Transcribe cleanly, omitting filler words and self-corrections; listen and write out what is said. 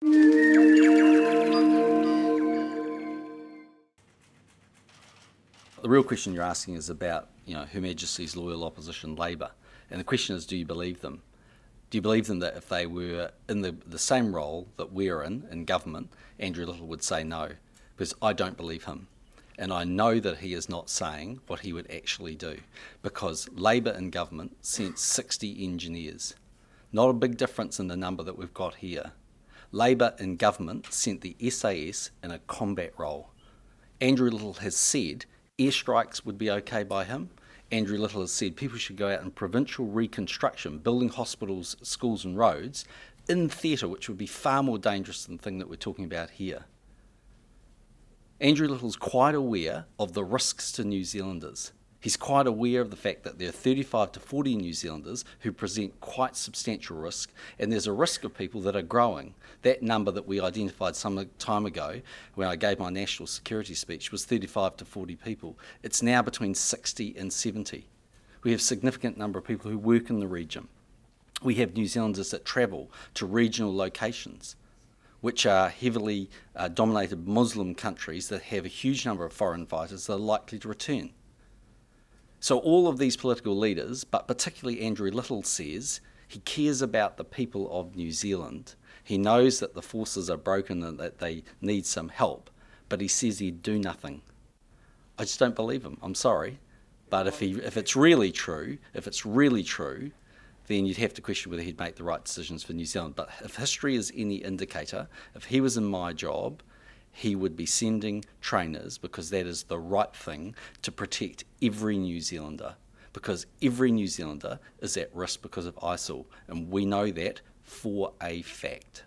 The real question you're asking is about, Her Majesty's loyal opposition, Labour. And the question is, do you believe them? Do you believe them that if they were in the same role that we're in government, Andrew Little would say no? Because I don't believe him. And I know that he is not saying what he would actually do, because Labour in government sent 60 engineers. Not a big difference in the number that we've got here. Labour in government sent the SAS in a combat role. Andrew Little has said airstrikes would be okay by him. Andrew Little has said people should go out in provincial reconstruction, building hospitals, schools and roads, in theatre, which would be far more dangerous than the thing that we're talking about here. Andrew Little's quite aware of the risks to New Zealanders. He's quite aware of the fact that there are 35 to 40 New Zealanders who present quite substantial risk, and there's a risk of people that are growing. That number that we identified some time ago when I gave my national security speech was 35 to 40 people. It's now between 60 and 70. We have a significant number of people who work in the region. We have New Zealanders that travel to regional locations, which are heavily dominated Muslim countries that have a huge number of foreign fighters that are likely to return. So all of these political leaders, but particularly Andrew Little, says he cares about the people of New Zealand. He knows that the forces are broken and that they need some help, but he says he'd do nothing. I just don't believe him. I'm sorry. But if it's really true, then you'd have to question whether he'd make the right decisions for New Zealand. But if history is any indicator, if he was in my job, he would be sending trainers, because that is the right thing to protect every New Zealander, because every New Zealander is at risk because of ISIL, and we know that for a fact.